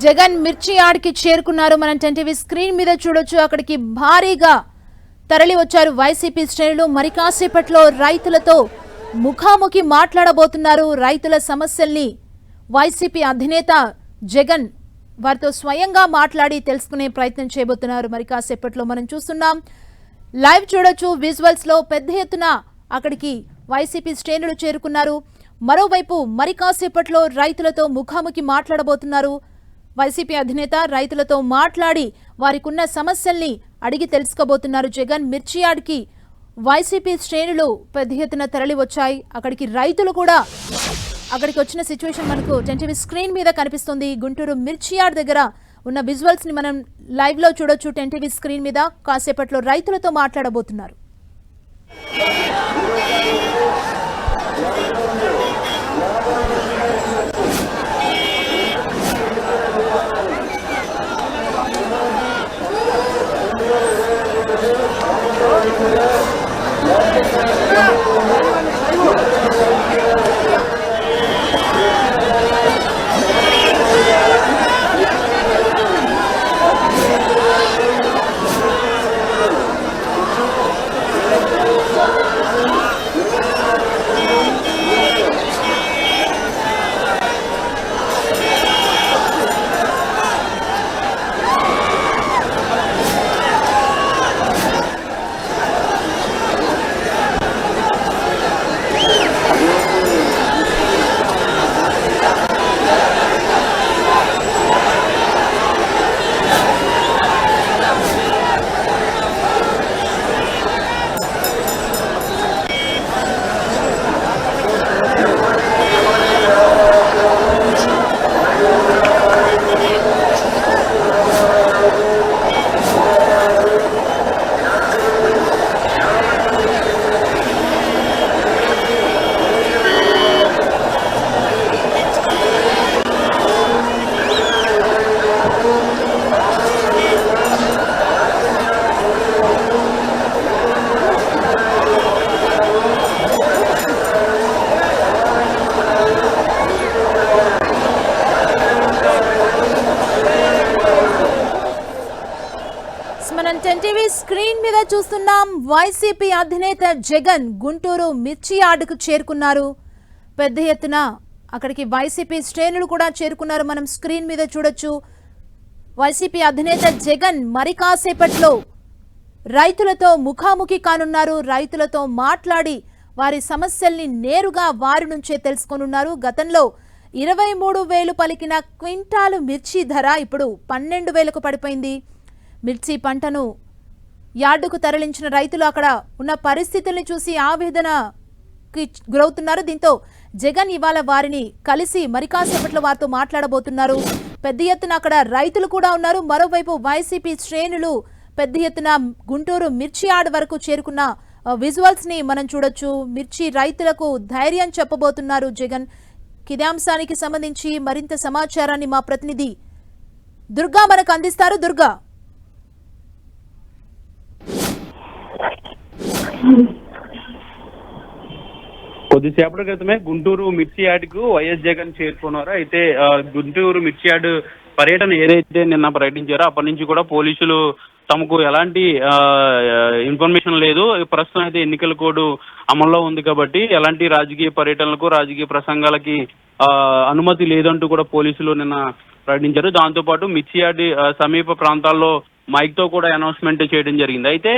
జగన్ మిర్చి యార్డ్కి చేరుకున్నారు. మనం టీవీ స్క్రీన్ మీద చూడొచ్చు. అక్కడికి భారీగా తరలి వచ్చారు వైసీపీ శ్రేణులు. మరి కాసేపట్లో రైతులతో ముఖాముఖి మాట్లాడబోతున్నారు. రైతుల సమస్యల్ని వైసీపీ అధినేత జగన్ వారితో స్వయంగా మాట్లాడి తెలుసుకునే ప్రయత్నం చేయబోతున్నారు. మరి కాసేపట్లో మనం చూస్తున్నాం, లైవ్ చూడొచ్చు. విజువల్స్ లో పెద్ద ఎత్తున అక్కడికి వైసీపీ శ్రేణులు చేరుకున్నారు. మరోవైపు మరి కాసేపట్లో రైతులతో ముఖాముఖి మాట్లాడబోతున్నారు. వైసీపీ అధినేత రైతులతో మాట్లాడి వారికున్న సమస్యల్ని అడిగి తెలుసుకోబోతున్నారు. జగన్ మిర్చి యార్డ్కి వైసీపీ శ్రేణులు పెద్ద ఎత్తున తరలి వచ్చాయి. అక్కడికి రైతులు కూడా అక్కడికి వచ్చిన సిచ్యువేషన్ మనకు టీవీ స్క్రీన్ మీద కనిపిస్తుంది. గుంటూరు మిర్చి యార్డ్ దగ్గర ఉన్న విజువల్స్ ని మనం లైవ్ లో చూడొచ్చు. టీవీ స్క్రీన్ మీద కాసేపట్లో రైతులతో మాట్లాడబోతున్నారు. టీవీ స్క్రీన్ మీద చూస్తున్నాం, వైసీపీ అధినేత జగన్ గుంటూరు మిర్చి యార్డుకు చేరుకున్నారు. పెద్ద ఎత్తున అక్కడికి వైసీపీ శ్రేణులు కూడా చేరుకున్నారు. మనం స్క్రీన్ మీద చూడొచ్చు. వైసీపీ అధినేత జగన్ మరి కాసేపట్లో రైతులతో ముఖాముఖి కానున్నారు. రైతులతో మాట్లాడి వారి సమస్యల్ని నేరుగా వారి నుంచే తెలుసుకోనున్నారు. గతంలో 23,000 పలికిన క్వింటాలు మిర్చి ధర ఇప్పుడు 12,000కు పడిపోయింది. మిర్చి పంటను యార్డుకు తరలించిన రైతులు అక్కడ ఉన్న పరిస్థితుల్ని చూసి ఆవేదనకి గురవుతున్నారు. దీంతో జగన్ ఇవాళ వారిని కలిసి మరి కాసేపట్లో వారితో మాట్లాడబోతున్నారు. పెద్ద ఎత్తున అక్కడ రైతులు కూడా ఉన్నారు. మరోవైపు వైసీపీ శ్రేణులు పెద్ద ఎత్తున గుంటూరు మిర్చి యార్డ్ వరకు చేరుకున్న విజువల్స్ ని మనం చూడొచ్చు. మిర్చి రైతులకు ధైర్యం చెప్పబోతున్నారు జగన్. ఇదే అంశానికి సంబంధించి మరింత సమాచారాన్ని మా ప్రతినిధి దుర్గా మనకు అందిస్తారు. దుర్గా, కొద్దిసేపటి క్రితమే గుంటూరు మిర్చి యార్డ్కు వైఎస్ జగన్ చేరుకున్నారు. అయితే గుంటూరు మిర్చి యార్డ్ పర్యటన ఏదైతే నిన్న ప్రకటించారో అప్పటి నుంచి కూడా పోలీసులు తమకు ఎలాంటి ఇన్ఫర్మేషన్ లేదు. ప్రస్తుతం అయితే ఎన్నికల కోడ్ అమల్లో ఉంది కాబట్టి ఎలాంటి రాజకీయ పర్యటనలకు రాజకీయ ప్రసంగాలకి అనుమతి లేదంటూ కూడా పోలీసులు నిన్న ప్రకటించారు. దాంతోపాటు మిర్చి యార్డ్ సమీప ప్రాంతాల్లో మైక్తో కూడా అనౌన్స్మెంట్ చేయడం జరిగింది. అయితే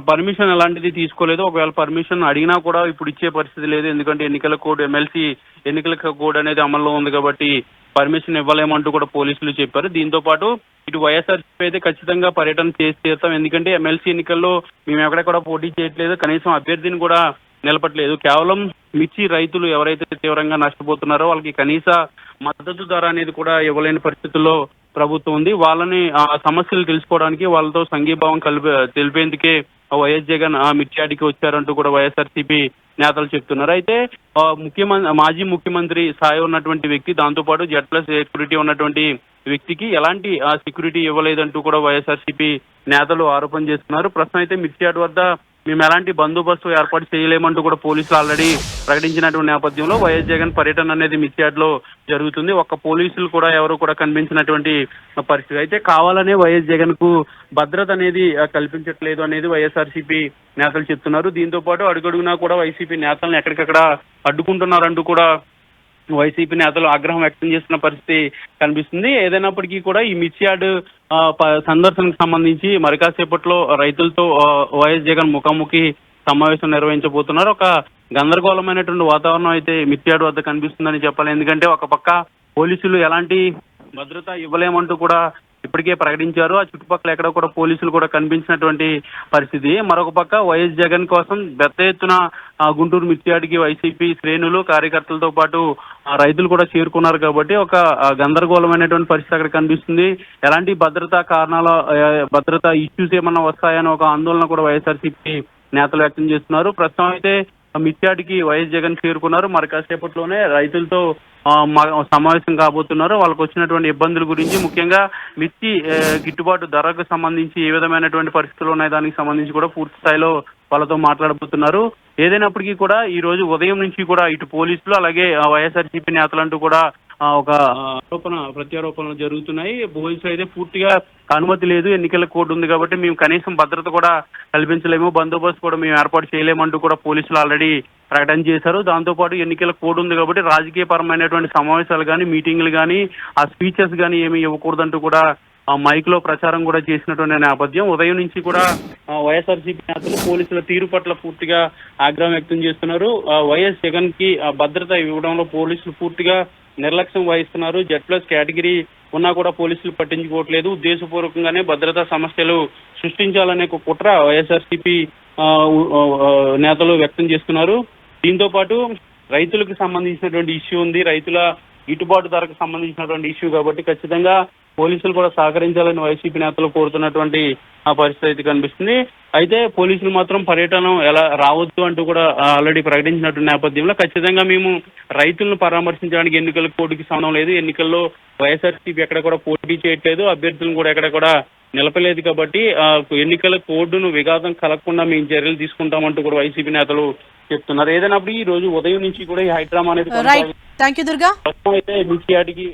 పర్మిషన్ ఎలాంటిది తీసుకోలేదు. ఒకవేళ పర్మిషన్ అడిగినా కూడా ఇప్పుడు ఇచ్చే పరిస్థితి లేదు. ఎందుకంటే ఎన్నికల కోడ్ ఎమ్మెల్సీ ఎన్నికల కోడ్ అనేది అమల్లో ఉంది కాబట్టి పర్మిషన్ ఇవ్వలేమంటూ కూడా పోలీసులు చెప్పారు. దీంతో పాటు ఇటు వైఎస్ఆర్సీపీ అయితే ఖచ్చితంగా పర్యటన చేసి తీరుతాం, ఎందుకంటే ఎమ్మెల్సీ ఎన్నికల్లో మేము ఎక్కడెక్కడ పోటీ చేయట్లేదు, కనీసం అభ్యర్థిని కూడా నిలపట్లేదు. కేవలం మిర్చి రైతులు ఎవరైతే తీవ్రంగా నష్టపోతున్నారో వాళ్ళకి కనీస మద్దతు ధర అనేది కూడా ఇవ్వలేని పరిస్థితుల్లో ప్రభుత్వం ఉంది. వాళ్ళని సమస్యలు తెలుసుకోవడానికి వాళ్ళతో సంఘీభావం తెలిపేందుకే వైఎస్ జగన్ మిర్చియాడికి వచ్చారంటూ కూడా వైఎస్ఆర్సీపీ నేతలు చెప్తున్నారు. అయితే మాజీ ముఖ్యమంత్రి స్థాయి ఉన్నటువంటి వ్యక్తి, దాంతోపాటు Z+ సెక్యూరిటీ ఉన్నటువంటి వ్యక్తికి ఎలాంటి సెక్యూరిటీ ఇవ్వలేదంటూ కూడా వైఎస్ఆర్సీపీ నేతలు ఆరోపణ చేస్తున్నారు. ప్రస్తుతం అయితే మిర్చియాడ్ వద్ద మేము ఎలాంటి బందోబస్తు ఏర్పాటు చేయలేమంటూ కూడా పోలీసులు ఆల్రెడీ ప్రకటించినటువంటి నేపథ్యంలో వైఎస్ జగన్ పర్యటన అనేది మిర్చియాడ్ లో జరుగుతుంది. ఒక్క పోలీసులు కూడా ఎవరు కూడా కనిపించినటువంటి పరిస్థితి. అయితే కావాలనే వైఎస్ జగన్ కు భద్రత అనేది కల్పించట్లేదు అనేది వైఎస్ఆర్సీపీ నేతలు చెప్తున్నారు. దీంతో పాటు అడుగడుగునా కూడా వైసీపీ నేతలను ఎక్కడికక్కడ అడ్డుకుంటున్నారంటూ కూడా వైసీపీ నేతలు ఆగ్రహం వ్యక్తం చేస్తున్న పరిస్థితి కనిపిస్తుంది. ఏదైనప్పటికీ కూడా ఈ మిర్చియాడ్ సందర్శనకు సంబంధించి మరి కాసేపట్లో రైతులతో వైఎస్ జగన్ ముఖాముఖి సమావేశం నిర్వహించబోతున్నారు. ఒక గందరగోళమైనటువంటి వాతావరణం అయితే మిర్చియాడ్ వద్ద కనిపిస్తుందని చెప్పాలి. ఎందుకంటే ఒక పక్క పోలీసులు ఎలాంటి భద్రత ఇవ్వలేమంటూ కూడా ఇప్పటికే ప్రకటించారు. ఆ చుట్టుపక్కల ఎక్కడ కూడా పోలీసులు కూడా కనిపించినటువంటి పరిస్థితి. మరొక పక్క వైఎస్ జగన్ కోసం పెద్ద ఎత్తున గుంటూరు మిర్చియాడికి వైసీపీ శ్రేణులు కార్యకర్తలతో పాటు రైతులు కూడా చేరుకున్నారు కాబట్టి ఒక గందరగోళమైనటువంటి పరిస్థితి అక్కడ కనిపిస్తుంది. ఎలాంటి భద్రతా ఇష్యూస్ ఏమన్నా వస్తాయని ఒక ఆందోళన కూడా వైఎస్ఆర్సీపీ నేతలు వ్యక్తం చేస్తున్నారు. ప్రస్తుతం అయితే మిర్చియాడికి వైఎస్ జగన్ చేరుకున్నారు. మరి కాసేపట్లోనే రైతులతో సమావేశం కాబోతున్నారు. వాళ్ళకు వచ్చినటువంటి ఇబ్బందుల గురించి, ముఖ్యంగా మిర్చి గిట్టుబాటు ధరకు సంబంధించి ఏ విధమైనటువంటి పరిస్థితులు ఉన్నాయి దానికి సంబంధించి కూడా పూర్తి స్థాయిలో వాళ్ళతో మాట్లాడబోతున్నారు. ఏదైనప్పటికీ కూడా ఈ రోజు ఉదయం నుంచి కూడా ఇటు పోలీసులు అలాగే వైఎస్ఆర్సీపీ నేతలంటూ కూడా ఒక ప్రత్యారోపణలు జరుగుతున్నాయి. పోలీసులు అయితే పూర్తిగా అనుమతి లేదు, ఎన్నికల కోడ్ ఉంది కాబట్టి మేము కనీసం భద్రత కూడా కల్పించలేము, బందోబస్తు కూడా మేము ఏర్పాటు చేయలేమంటూ కూడా పోలీసులు ఆల్రెడీ ప్రకటన చేశారు. దాంతోపాటు ఎన్నికల కోడ్ ఉంది కాబట్టి రాజకీయ పరమైనటువంటి సమావేశాలు కానీ, మీటింగ్లు కానీ, ఆ స్పీచెస్ కానీ ఏమీ ఇవ్వకూడదంటూ కూడా మైక్ లో ప్రచారం కూడా చేసినటువంటి నేపథ్యం. ఉదయం నుంచి కూడా వైఎస్ఆర్సీపీ నేతలు పోలీసుల తీరు పట్ల పూర్తిగా ఆగ్రహం వ్యక్తం చేస్తున్నారు. వైఎస్ జగన్ కి భద్రత ఇవ్వడంలో పోలీసులు పూర్తిగా నిర్లక్ష్యం వహిస్తున్నారు. Z+ కేటగిరీ ఉన్నా కూడా పోలీసులు పట్టించుకోవట్లేదు. ఉద్దేశపూర్వకంగానే భద్రతా సమస్యలు సృష్టించాలనే ఒక కుట్ర వైఎస్ఆర్సీపీ నేతలు వ్యక్తం చేస్తున్నారు. దీంతో పాటు రైతులకు సంబంధించినటువంటి ఇష్యూ ఉంది, రైతుల గిట్టుబాటు ధరకు సంబంధించినటువంటి ఇష్యూ కాబట్టి ఖచ్చితంగా పోలీసులు కూడా సహకరించాలని వైసీపీ నేతలు కోరుతున్నటువంటి పరిస్థితి అయితే కనిపిస్తుంది. అయితే పోలీసులు మాత్రం పర్యటన ఎలా రావద్దు అంటూ కూడా ఆల్రెడీ ప్రకటించినటువంటి నేపథ్యంలో ఖచ్చితంగా మేము రైతులను పరామర్శించడానికి ఎన్నికల కోడ్కి సంబంధం లేదు, ఎన్నికల్లో వైఎస్ఆర్సీపీ ఎక్కడ కూడా పోటీ చేయట్లేదు, అభ్యర్థులను కూడా ఎక్కడ కూడా నిలపలేదు కాబట్టి ఎన్నికల కోడ్డును విఘాతం కలగకుండా మేము చర్యలు తీసుకుంటామంటూ కూడా వైసీపీ నేతలు చెప్తున్నారు. ఏదైనప్పుడు ఈ రోజు ఉదయం నుంచి కూడా ఈ హైడ్రామా అనేది థాంక్యూ దుర్గా. అయితే మిర్చియాడికి